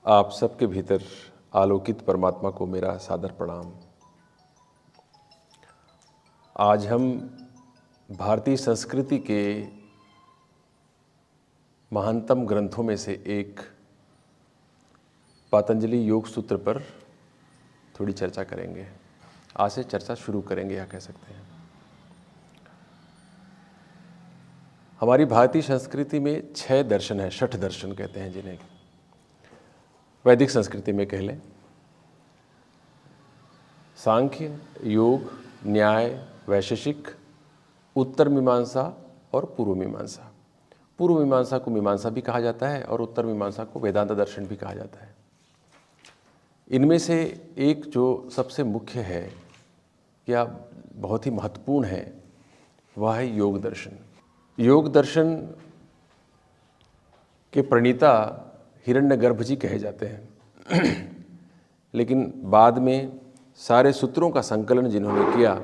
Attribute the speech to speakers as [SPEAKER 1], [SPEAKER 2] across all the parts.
[SPEAKER 1] आप सबके भीतर आलोकित परमात्मा को मेरा सादर प्रणाम। आज हम भारतीय संस्कृति के महानतम ग्रंथों में से एक पतंजलि योग सूत्र पर थोड़ी चर्चा करेंगे। आज से चर्चा शुरू करेंगे या कह सकते हैं। हमारी भारतीय संस्कृति में 6 दर्शन हैं, 6 दर्शन कहते हैं जिन्हें। वैदिक संस्कृति में कह लें सांख्य, योग, न्याय, वैशेषिक, उत्तर मीमांसा और पूर्व मीमांसा। पूर्व मीमांसा को मीमांसा भी कहा जाता है और उत्तर मीमांसा को वेदांत दर्शन भी कहा जाता है। इनमें से एक जो सबसे मुख्य है या बहुत ही महत्वपूर्ण है वह है योग दर्शन। योग दर्शन के प्रणेता हिरण्यगर्भ जी कहे जाते हैं लेकिन बाद में सारे सूत्रों का संकलन जिन्होंने किया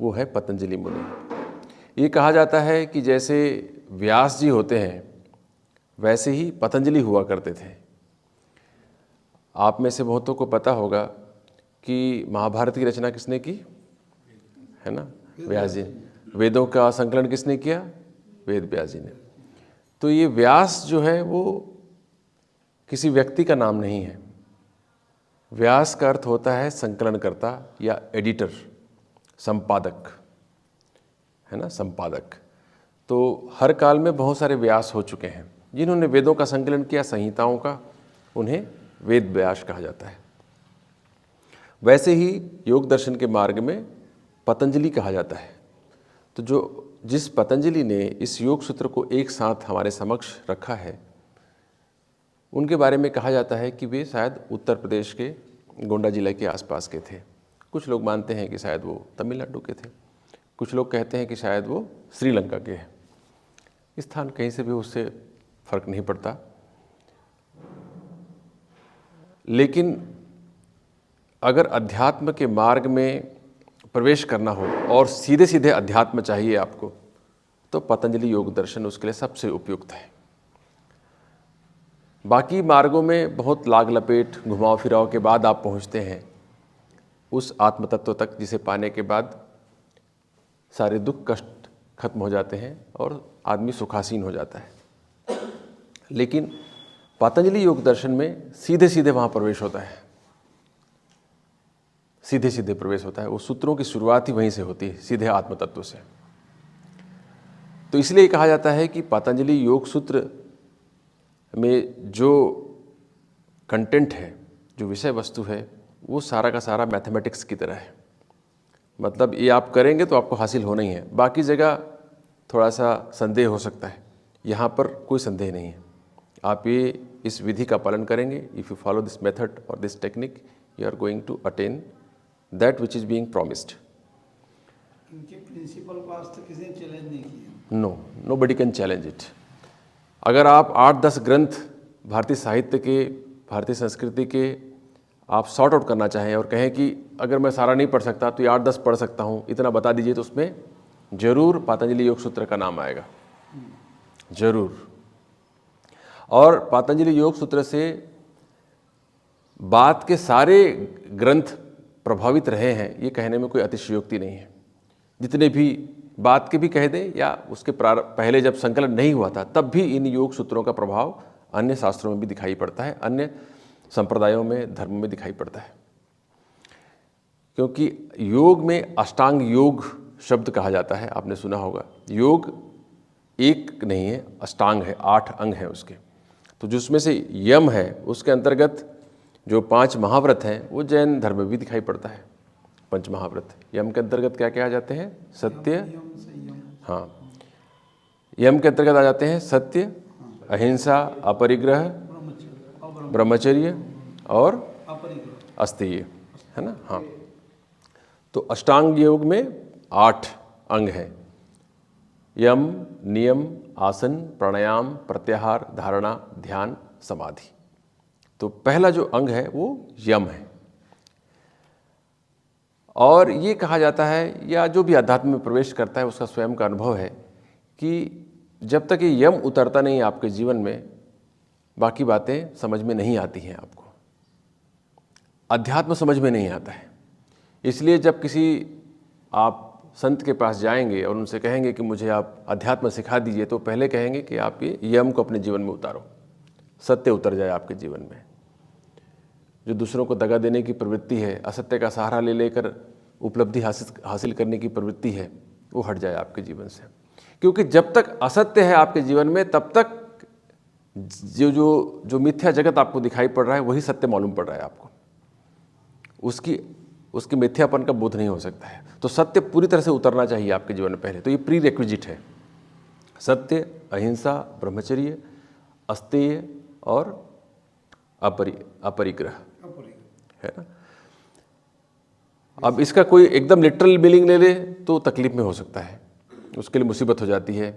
[SPEAKER 1] वो है पतंजलि मुनि। ये कहा जाता है कि जैसे व्यास जी होते हैं वैसे ही पतंजलि हुआ करते थे। आप में से बहुतों को पता होगा कि महाभारत की रचना किसने की, है ना, व्यास जी। वेदों का संकलन किसने किया, वेद व्यास जी ने। तो ये व्यास जो है वो किसी व्यक्ति का नाम नहीं है। व्यास का अर्थ होता है संकलनकर्ता या एडिटर, संपादक, है ना, संपादक। तो हर काल में बहुत सारे व्यास हो चुके हैं जिन्होंने वेदों का संकलन किया, संहिताओं का, उन्हें वेद व्यास कहा जाता है। वैसे ही योग दर्शन के मार्ग में पतंजलि कहा जाता है। तो जिस पतंजलि ने इस योग सूत्र को एक साथ हमारे समक्ष रखा है उनके बारे में कहा जाता है कि वे शायद उत्तर प्रदेश के गोंडा जिले के आसपास के थे। कुछ लोग मानते हैं कि शायद वो तमिलनाडु के थे, कुछ लोग कहते हैं कि शायद वो श्रीलंका के हैं। स्थान कहीं से भी उससे फर्क नहीं पड़ता। लेकिन अगर अध्यात्म के मार्ग में प्रवेश करना हो और सीधे सीधे अध्यात्म चाहिए आपको, तो पतंजलि योग दर्शन उसके लिए सबसे उपयुक्त है। बाकी मार्गों में बहुत लाग लपेट, घुमाव फिराव के बाद आप पहुंचते हैं उस आत्म तत्व तक जिसे पाने के बाद सारे दुख कष्ट खत्म हो जाते हैं और आदमी सुखासीन हो जाता है। लेकिन पतंजलि योग दर्शन में सीधे सीधे वहाँ प्रवेश होता है, सीधे सीधे प्रवेश होता है। वो सूत्रों की शुरुआत ही वहीं से होती है, सीधे आत्म तत्व से। तो इसलिए कहा जाता है कि पतंजलि योग सूत्र में जो कंटेंट है, जो विषय वस्तु है, वो सारा का सारा मैथमेटिक्स की तरह है। मतलब ये आप करेंगे तो आपको हासिल होना ही है। बाकी जगह थोड़ा सा संदेह हो सकता है, यहाँ पर कोई संदेह नहीं है। आप ये इस विधि का पालन करेंगे, if you follow this method और this technique, you are going to attain that which is being promised.
[SPEAKER 2] इनके प्रिंसिपल को आज तक किसी ने चैलेंज नहीं किया।
[SPEAKER 1] Nobody can challenge it. अगर आप 8-10 ग्रंथ भारतीय साहित्य के, भारतीय संस्कृति के आप सॉर्ट आउट करना चाहें और कहें कि अगर मैं सारा नहीं पढ़ सकता तो ये 8-10 पढ़ सकता हूँ, इतना बता दीजिए, तो उसमें जरूर पतंजलि योग सूत्र का नाम आएगा, जरूर। और पतंजलि योग सूत्र से बात के सारे ग्रंथ प्रभावित रहे हैं, ये कहने में कोई अतिशयोक्ति नहीं है। जितने भी बात के भी कह दें या उसके पहले जब संकलन नहीं हुआ था तब भी इन योग सूत्रों का प्रभाव अन्य शास्त्रों में भी दिखाई पड़ता है, अन्य संप्रदायों में, धर्म में दिखाई पड़ता है। क्योंकि योग में अष्टांग योग शब्द कहा जाता है, आपने सुना होगा। योग एक नहीं है, अष्टांग है, 8 अंग हैं उसके। तो जिसमें से यम है उसके अंतर्गत जो 5 महाव्रत हैं वो जैन धर्म में भी दिखाई पड़ता है। 5 महाव्रत यम के अंतर्गत क्या क्या आ जाते हैं? सत्य, हाँ, यम के अंतर्गत आ जाते हैं सत्य, अहिंसा, अपरिग्रह, ब्रह्मचर्य और अस्तेय, है ना। हाँ, तो अष्टांग योग में 8 अंग हैं। यम, नियम, आसन, प्राणायाम, प्रत्याहार, धारणा, ध्यान, समाधि। तो पहला जो अंग है वो यम है। और ये कहा जाता है, या जो भी अध्यात्म में प्रवेश करता है उसका स्वयं का अनुभव है कि जब तक ये यम उतरता नहीं आपके जीवन में, बाकी बातें समझ में नहीं आती हैं आपको, अध्यात्म समझ में नहीं आता है। इसलिए जब किसी आप संत के पास जाएंगे और उनसे कहेंगे कि मुझे आप अध्यात्म सिखा दीजिए, तो पहले कहेंगे कि आप ये यम को अपने जीवन में उतारो, सत्य उतर जाए आपके जीवन में। जो दूसरों को दगा देने की प्रवृत्ति है, असत्य का सहारा ले लेकर उपलब्धि हासिल करने की प्रवृत्ति है, वो हट जाए आपके जीवन से। क्योंकि जब तक असत्य है आपके जीवन में, तब तक जो मिथ्या जगत आपको दिखाई पड़ रहा है वही सत्य मालूम पड़ रहा है आपको, उसकी मिथ्यापन का बोध नहीं हो सकता है। तो सत्य पूरी तरह से उतरना चाहिए आपके जीवन में पहले, तो ये प्री रिक्विजिट है। सत्य, अहिंसा, ब्रह्मचर्य, अस्तेय और अपरिग्रह है ना। अब इसका कोई एकदम लिटरल मीनिंग ले ले तो तकलीफ में हो सकता है, उसके लिए मुसीबत हो जाती है।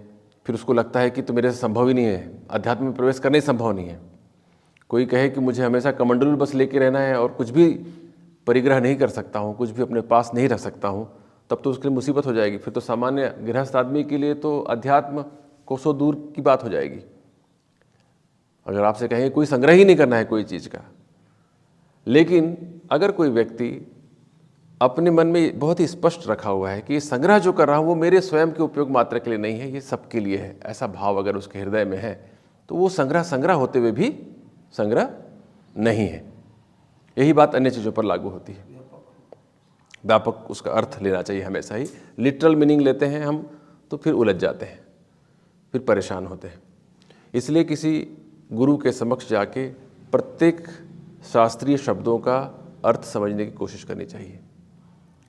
[SPEAKER 1] फिर उसको लगता है कि तो मेरे से संभव ही नहीं है, अध्यात्म में प्रवेश करना ही संभव नहीं है। कोई कहे कि मुझे हमेशा कमंडलू बस लेके रहना है और कुछ भी परिग्रह नहीं कर सकता हूँ, कुछ भी अपने पास नहीं रख सकता हूँ, तब तो उसके लिए मुसीबत हो जाएगी। फिर तो सामान्य गृहस्थ आदमी के लिए तो अध्यात्म कोसों दूर की बात हो जाएगी। अगर आपसे कहें कोई संग्रह ही नहीं करना है कोई चीज़ का, लेकिन अगर कोई व्यक्ति अपने मन में बहुत ही स्पष्ट रखा हुआ है कि ये संग्रह जो कर रहा हूँ वो मेरे स्वयं के उपयोग मात्र के लिए नहीं है, ये सबके लिए है, ऐसा भाव अगर उसके हृदय में है, तो वो संग्रह होते हुए भी संग्रह नहीं है। यही बात अन्य चीज़ों पर लागू होती है। व्यापक उसका अर्थ लेना चाहिए हमेशा ही। लिटरल मीनिंग लेते हैं हम तो फिर उलझ जाते हैं, फिर परेशान होते हैं। इसलिए किसी गुरु के समक्ष जाके प्रत्येक शास्त्रीय शब्दों का अर्थ समझने की कोशिश करनी चाहिए।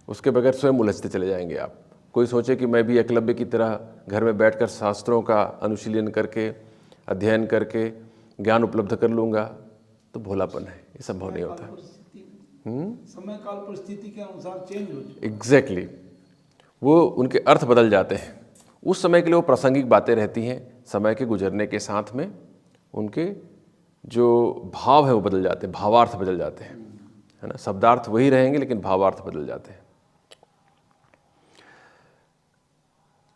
[SPEAKER 1] उसके बगैर स्वयं उलझते चले जाएंगे आप। कोई सोचे कि मैं भी एकलव्य की तरह घर में बैठकर शास्त्रों का अनुशीलन करके, अध्ययन करके ज्ञान उपलब्ध कर लूँगा, तो भोलापन है, ये संभव नहीं होता।
[SPEAKER 2] समय काल परिस्थिति के अनुसार चेंज हो जाए।
[SPEAKER 1] एग्जैक्टली, वो उनके अर्थ बदल जाते हैं। उस समय के लिए वो प्रासंगिक बातें रहती हैं, समय के गुजरने के साथ में उनके जो भाव है वो बदल जाते हैं, भावार्थ बदल जाते हैं, है ना। शब्दार्थ वही रहेंगे लेकिन भावार्थ बदल जाते हैं।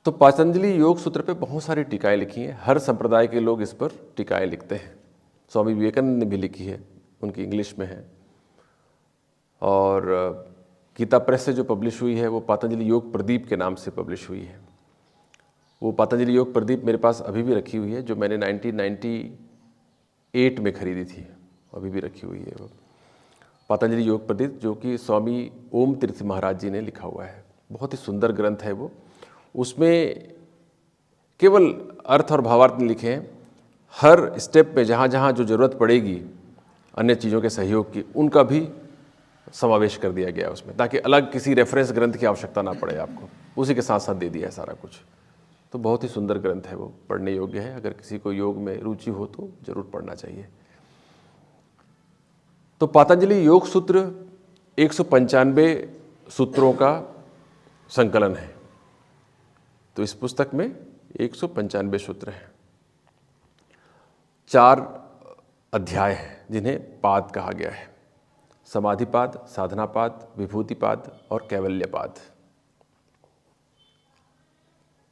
[SPEAKER 1] तो पतंजलि योग सूत्र पे बहुत सारी टीकाएं लिखी हैं। हर संप्रदाय के लोग इस पर टीकाएं लिखते हैं। स्वामी विवेकानंद ने भी लिखी है, उनकी इंग्लिश में है। और गीता प्रेस से जो पब्लिश हुई है वो पतंजलि योग प्रदीप के नाम से पब्लिश हुई है। वो पतंजलि योग प्रदीप मेरे पास अभी भी रखी हुई है, जो मैंने 1998 में खरीदी थी, अभी भी रखी हुई है वो पतंजलि योग प्रदीप, जो कि स्वामी ओम तीर्थ महाराज जी ने लिखा हुआ है। बहुत ही सुंदर ग्रंथ है वो। उसमें केवल अर्थ और भावार्थ नहीं लिखे हैं, हर स्टेप में जहाँ जहाँ जो ज़रूरत पड़ेगी अन्य चीज़ों के सहयोग की, उनका भी समावेश कर दिया गया है उसमें, ताकि अलग किसी रेफरेंस ग्रंथ की आवश्यकता ना पड़े आपको, उसी के साथ साथ दे दिया है सारा कुछ। तो बहुत ही सुंदर ग्रंथ है वो, पढ़ने योग्य है। अगर किसी को योग में रुचि हो तो जरूर पढ़ना चाहिए। तो पतंजलि योग सूत्र 195 सूत्रों का संकलन है। तो इस पुस्तक में 195 सूत्र हैं, 4 अध्याय हैं जिन्हें पाद कहा गया है: समाधिपाद, साधनापाद, विभूतिपाद और कैवल्यपाद।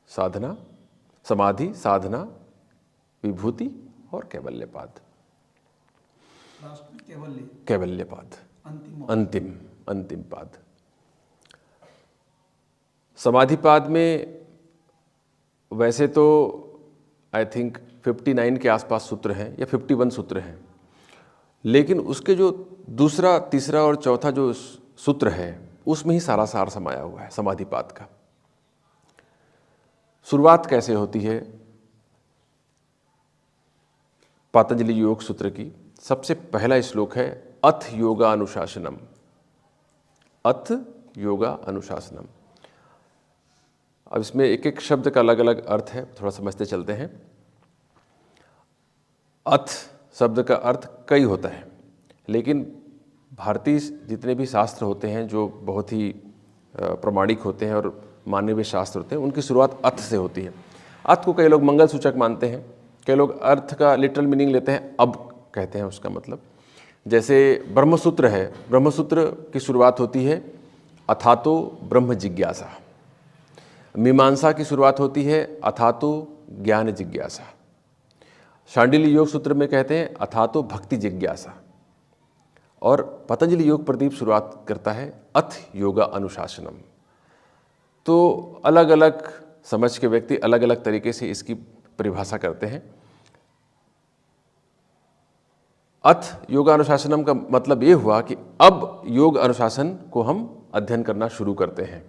[SPEAKER 1] साधना, समाधि, साधना, विभूति और कैवल्यपाद। कैवल्यपाद अंतिम पाद। समाधिपाद में वैसे तो आई थिंक 59 के आसपास सूत्र हैं या 51 सूत्र हैं, लेकिन उसके जो दूसरा, तीसरा और चौथा जो सूत्र है उसमें ही सारा सार समाया हुआ है समाधिपाद का। शुरुआत कैसे होती है पतंजलि योग सूत्र की? सबसे पहला श्लोक है अथ योगा अनुशासनम। अथ योगा अनुशासनम। अब इसमें एक एक शब्द का अलग अलग अर्थ है, थोड़ा समझते चलते हैं। अथ शब्द का अर्थ कई होता है, लेकिन भारतीय जितने भी शास्त्र होते हैं जो बहुत ही प्रमाणिक होते हैं और माने हुए शास्त्र होते हैं, उनकी शुरुआत अथ से होती है। अथ को कई लोग मंगल सूचक मानते हैं, कई लोग अर्थ का लिटरल मीनिंग लेते हैं, अब कहते हैं उसका मतलब। जैसे ब्रह्मसूत्र है, ब्रह्मसूत्र की शुरुआत होती है अथातो ब्रह्म जिज्ञासा। मीमांसा की शुरुआत होती है अथातो ज्ञान जिज्ञासा। शांडिल्य योग सूत्र में कहते हैं अथातो भक्ति जिज्ञासा, और पतंजलि योग प्रदीप शुरुआत करता है अथ योगा अनुशासनम। तो अलग अलग समझ के व्यक्ति अलग अलग तरीके से इसकी परिभाषा करते हैं। अथ योगा अनुशासनम का मतलब ये हुआ कि अब योग अनुशासन को हम अध्ययन करना शुरू करते हैं।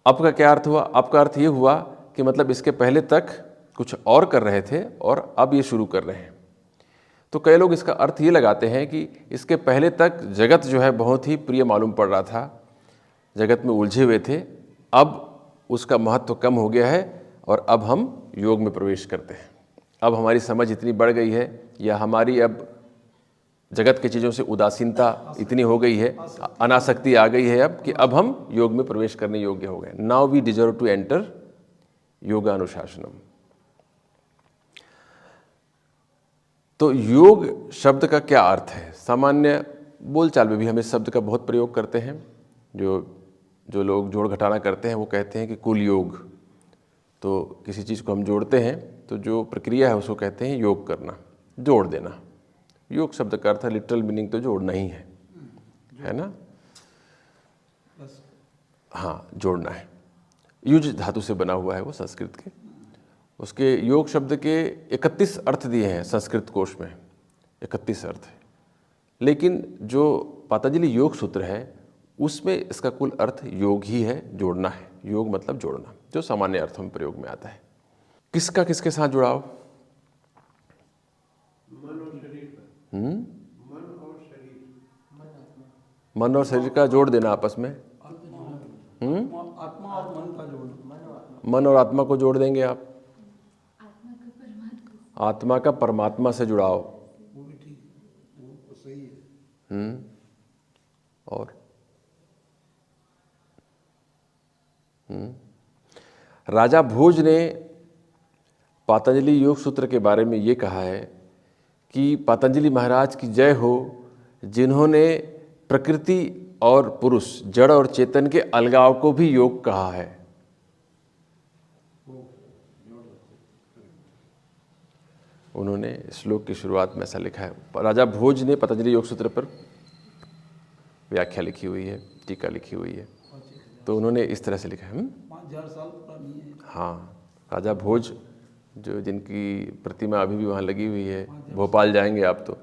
[SPEAKER 1] अब का क्या अर्थ हुआ? अब का अर्थ ये हुआ कि मतलब इसके पहले तक कुछ और कर रहे थे और अब ये शुरू कर रहे हैं। तो कई लोग इसका अर्थ ये लगाते हैं कि इसके पहले तक जगत जो है बहुत ही प्रिय मालूम पड़ रहा था, जगत में उलझे हुए थे, अब उसका महत्व कम हो गया है और अब हम योग में प्रवेश करते हैं। अब हमारी समझ इतनी बढ़ गई है या हमारी अब जगत की चीज़ों से उदासीनता इतनी हो गई है, अनासक्ति आ गई है अब कि अब हम योग में प्रवेश करने योग्य हो गए। Now we deserve to enter yoga अनुशासनम। तो योग शब्द का क्या अर्थ है? सामान्य बोलचाल में भी हम इस शब्द का बहुत प्रयोग करते हैं। जो लोग जोड़ घटाना करते हैं वो कहते हैं कि कुल योग। तो किसी चीज़ को हम जोड़ते हैं तो जो प्रक्रिया है उसको कहते हैं योग करना, जोड़ देना। योग शब्द का अर्थ है, लिटरल मीनिंग तो जोड़ना ही है ना? हाँ, जोड़ना है। युज धातु से बना हुआ है वो संस्कृत के। उसके योग शब्द के 31 अर्थ दिए हैं संस्कृत कोश में, 31 अर्थ है। लेकिन जो पतंजलि योग सूत्र है उसमें इसका कुल अर्थ योग ही है, जोड़ना है। योग मतलब जोड़ना, जो सामान्य अर्थों में प्रयोग में आता है। किसका किसके साथ जुड़ाव?
[SPEAKER 2] मन और शरीर।
[SPEAKER 1] मन और शरीर का जोड़ देना आपस में।
[SPEAKER 2] आत्मा और मन का जोड़ना।
[SPEAKER 1] मन और आत्मा को जोड़ देंगे आप। आत्मा का परमात्मा से जुड़ाव,
[SPEAKER 2] वो भी ठीक है, वो सही है।
[SPEAKER 1] और राजा भोज ने पतंजलि योग सूत्र के बारे में ये कहा है कि पतंजलि महाराज की जय हो, जिन्होंने प्रकृति और पुरुष, जड़ और चेतन के अलगाव को भी योग कहा है। उन्होंने श्लोक की शुरुआत में ऐसा लिखा है। राजा भोज ने पतंजलि योग सूत्र पर व्याख्या लिखी हुई है, टीका लिखी हुई है। तो उन्होंने इस तरह से लिखा है।
[SPEAKER 2] 5000 साल पुरानी है।
[SPEAKER 1] हाँ, राजा भोज जो जिनकी प्रतिमा अभी भी वहाँ लगी हुई है, भोपाल जाएंगे आप तो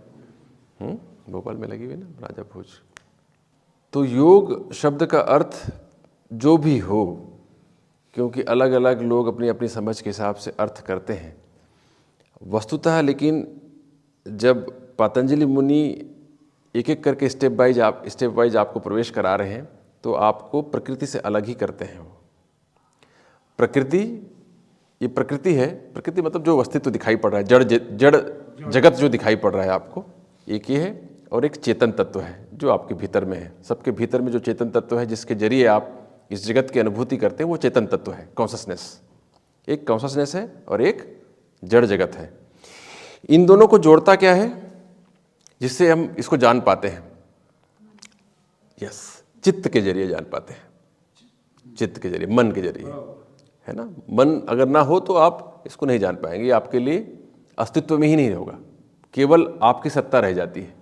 [SPEAKER 1] भोपाल में लगी हुई है ना राजा भोज। तो योग शब्द का अर्थ जो भी हो, क्योंकि अलग अलग लोग अपनी अपनी समझ के हिसाब से अर्थ करते हैं वस्तुतः, लेकिन जब पतंजलि मुनि एक एक करके स्टेप वाइज आपको प्रवेश करा रहे हैं तो आपको प्रकृति से अलग ही करते हैं। वो प्रकृति, ये प्रकृति है। प्रकृति मतलब जो अस्तित्व दिखाई पड़ रहा है, जड़ जगत जो दिखाई पड़ रहा है आपको, एक ये है। और एक चेतन तत्व है जो आपके भीतर में है। सबके भीतर में जो चेतन तत्व है जिसके जरिए आप इस जगत की अनुभूति करते हैं, वो चेतन तत्व है, कॉन्शसनेस। एक कॉन्शसनेस है और एक जड़ जगत है। इन दोनों को जोड़ता क्या है जिससे हम इसको जान पाते हैं? यस, चित्त के जरिए जान पाते हैं। चित्त के जरिए, मन के जरिए, है ना? मन अगर ना हो तो आप इसको नहीं जान पाएंगे, आपके लिए अस्तित्व में ही नहीं होगा, केवल आपकी सत्ता रह जाती है।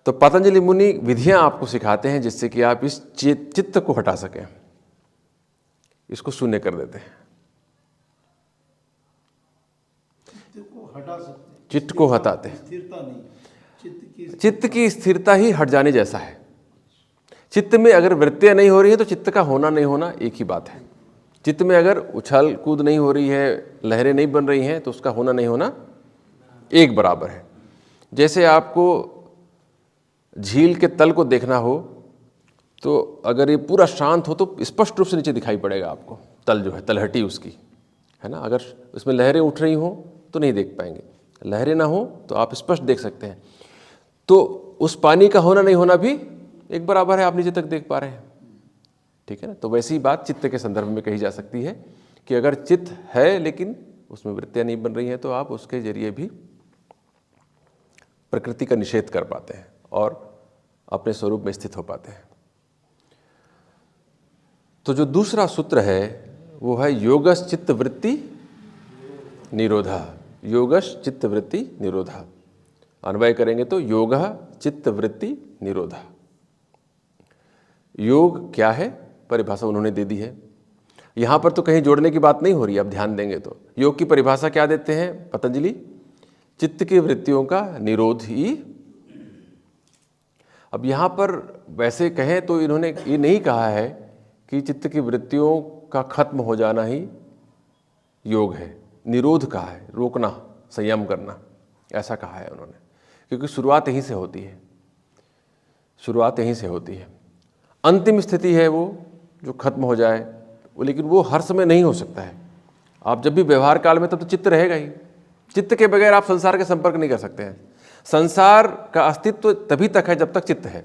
[SPEAKER 1] तो पतंजलि मुनि विधियां आपको सिखाते हैं जिससे कि आप इस चित्त को हटा सकें, इसको शून्य कर देते हैं।
[SPEAKER 2] हटा सकते हैं,
[SPEAKER 1] चित्त को हटाते हैं।
[SPEAKER 2] स्थिरता नहीं,
[SPEAKER 1] चित्त की स्थिरता ही हट जाने जैसा है। चित्त में अगर वृत्तियां नहीं हो रही है तो चित्त का होना नहीं होना एक ही बात है। चित्त में अगर उछल कूद नहीं हो रही है, लहरें नहीं बन रही हैं, तो उसका होना नहीं होना एक बराबर है। जैसे आपको झील के तल को देखना हो तो अगर ये पूरा शांत हो तो स्पष्ट रूप से नीचे दिखाई पड़ेगा आपको, तल जो है, तलहटी उसकी, है ना? अगर उसमें लहरें उठ रही हों तो नहीं देख पाएंगे, लहरें ना हो तो आप स्पष्ट देख सकते हैं। तो उस पानी का होना नहीं होना भी एक बराबर है, आप नीचे तक देख पा रहे हैं, ठीक है ना? तो वैसी ही बात चित्त के संदर्भ में कही जा सकती है कि अगर चित्त है लेकिन उसमें वृत्तियां नहीं बन रही हैं तो आप उसके जरिए भी प्रकृति का निषेध कर पाते हैं और अपने स्वरूप में स्थित हो पाते हैं। तो जो दूसरा सूत्र है वो है योगस चित्त वृत्ति निरोधा, योगश चित्तवृत्ति निरोधा। अन्वय करेंगे तो योगः चित्तवृत्ति निरोधा। योग क्या है, परिभाषा उन्होंने दे दी है। यहाँ पर तो कहीं जोड़ने की बात नहीं हो रही, अब ध्यान देंगे तो योग की परिभाषा क्या देते हैं पतंजलि, चित्त की वृत्तियों का निरोध ही। अब यहाँ पर वैसे कहें तो इन्होंने ये नहीं कहा है कि चित्त की वृत्तियों का खत्म हो जाना ही योग है, निरोध कहा है, रोकना, संयम करना, ऐसा कहा है उन्होंने, क्योंकि शुरुआत यहीं से होती है, शुरुआत यहीं से होती है। अंतिम स्थिति है वो जो खत्म हो जाए, लेकिन वो हर समय नहीं हो सकता है। आप जब भी व्यवहार काल में, तब तो चित्त रहेगा ही। चित्त के बगैर आप संसार के संपर्क नहीं कर सकते हैं। संसार का अस्तित्व तभी तक है जब तक चित्त है।